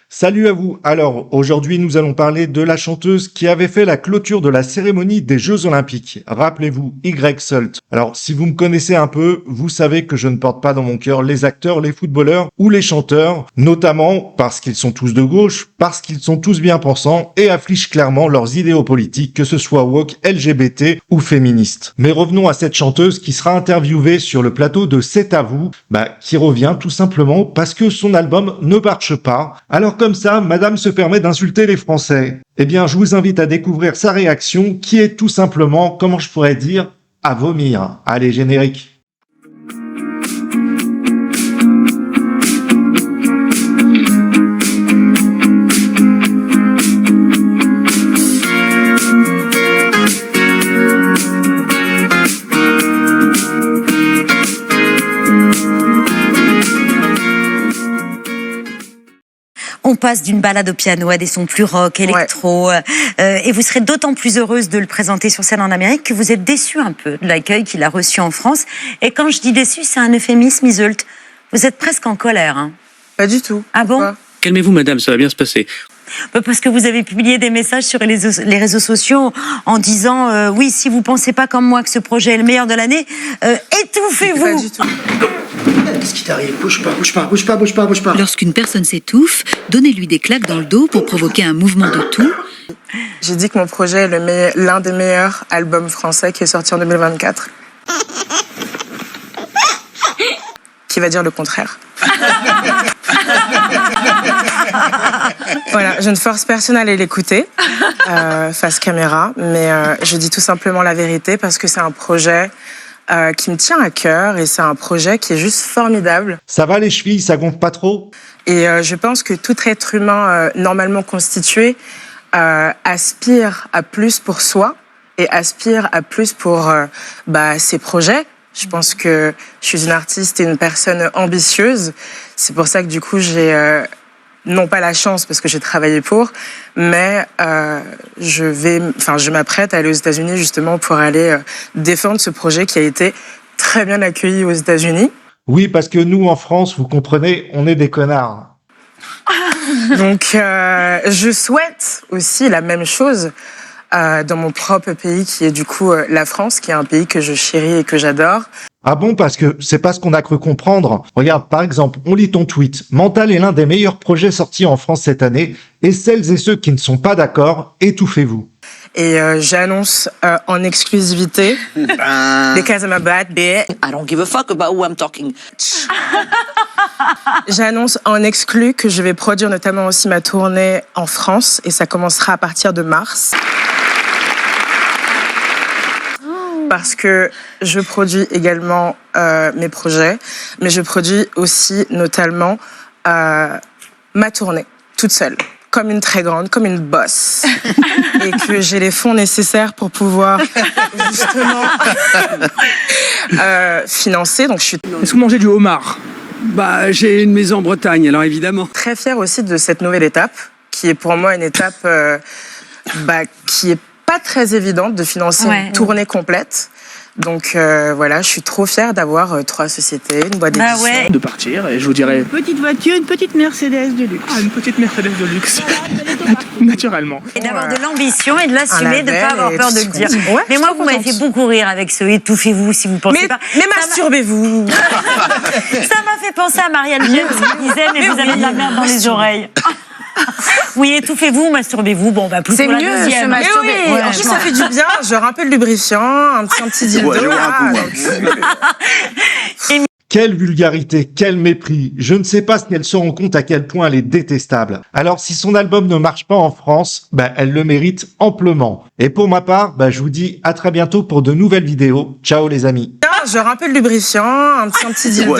Salut à vous. Alors, aujourd'hui, nous allons parler de la chanteuse qui avait fait la clôture de la cérémonie des Jeux Olympiques. Rappelez-vous, Y Sult. Alors, si vous me connaissez un peu, vous savez que je ne porte pas dans mon cœur les acteurs, les footballeurs ou les chanteurs, notamment parce qu'ils sont tous de gauche, parce qu'ils sont tous bien pensants et affichent clairement leurs idéaux politiques, que ce soit woke, LGBT ou féministe. Mais revenons à cette chanteuse qui sera interviewée sur le plateau de C'est à vous, qui revient tout simplement parce que son album ne marche pas. Alors comme ça, madame se permet d'insulter les Français. Eh bien, je vous invite à découvrir sa réaction qui est tout simplement, comment je pourrais dire, à vomir. Allez, générique. On passe d'une balade au piano à des sons plus rock, électro, et vous serez d'autant plus heureuse de le présenter sur scène en Amérique que vous êtes déçue un peu de l'accueil qu'il a reçu en France. Et quand je dis déçue, c'est un euphémisme, Iseult. Vous êtes presque en colère. Hein. Pas du tout. Ah bon? Calmez-vous, madame, ça va bien se passer. Parce que vous avez publié des messages sur les réseaux sociaux en disant oui, si vous pensez pas comme moi que ce projet est le meilleur de l'année, étouffez-vous. Pas du tout. Qu'est-ce qui t'arrive? Bouge pas, bouge pas, bouge pas, bouge pas, bouge pas. Lorsqu'une personne s'étouffe, donnez-lui des claques dans le dos pour provoquer un mouvement de toux. J'ai dit que mon projet est l'un des meilleurs albums français qui est sorti en 2024. Qui va dire le contraire. Voilà, je ne force personne à aller l'écouter face caméra, mais je dis tout simplement la vérité parce que c'est un projet qui me tient à cœur et c'est un projet qui est juste formidable. Ça va les chevilles, ça gonfle pas trop? Et je pense que tout être humain normalement constitué aspire à plus pour soi et aspire à plus pour ses projets. Je pense que je suis une artiste et une personne ambitieuse. C'est pour ça que du coup, j'ai non pas la chance parce que j'ai travaillé pour, mais je m'apprête à aller aux États-Unis justement pour aller défendre ce projet qui a été très bien accueilli aux États-Unis. Oui, parce que nous, en France, vous comprenez, on est des connards. Donc, je souhaite aussi la même chose dans mon propre pays qui est du coup la France, qui est un pays que je chéris et que j'adore. Ah bon, parce que c'est pas ce qu'on a cru comprendre. Regarde, par exemple, on lit ton tweet. Mental est l'un des meilleurs projets sortis en France cette année. Et celles et ceux qui ne sont pas d'accord, étouffez-vous. Et j'annonce en exclusivité because I'm a bad bitch. I don't give a fuck about who I'm talking. J'annonce en exclu que je vais produire notamment aussi ma tournée en France et ça commencera à partir de mars. Parce que je produis également mes projets, mais je produis aussi notamment ma tournée, toute seule, comme une très grande, comme une boss. Et que j'ai les fonds nécessaires pour pouvoir justement financer. Donc je suis Est-ce que vous mangez du homard? J'ai une maison en Bretagne, alors évidemment. très fière aussi de cette nouvelle étape, qui est pour moi une étape qui est pas très évidente de financer une tournée complète. Donc voilà, je suis trop fière d'avoir 3 sociétés, une boîte d'édition. De partir, et je vous dirais... Une petite voiture, une petite Mercedes de luxe. Ah, une petite Mercedes de luxe. Naturellement. Et d'avoir de l'ambition et de l'assumer, de ne pas avoir peur de le dire. Ouais, mais moi, vous m'avez fait beaucoup rire avec ce étouffez-vous si vous pensez pas. Mais masturbez-vous. Ça m'a fait penser à Marianne James qui disait mais vous avez de la merde dans les oreilles. Oui, étouffez-vous, masturbez-vous. Bon, plutôt C'est la mieux deuxième. se masturber. Ouais, en plus, ça fait du bien. Genre un peu de lubrifiant, un petit dildo. Quelle vulgarité, quel mépris. Je ne sais pas si elle se rend compte à quel point elle est détestable. Alors si son album ne marche pas en France, elle le mérite amplement. Et pour ma part, je vous dis à très bientôt pour de nouvelles vidéos. Ciao les amis. Genre un peu de lubrifiant, un petit dildo.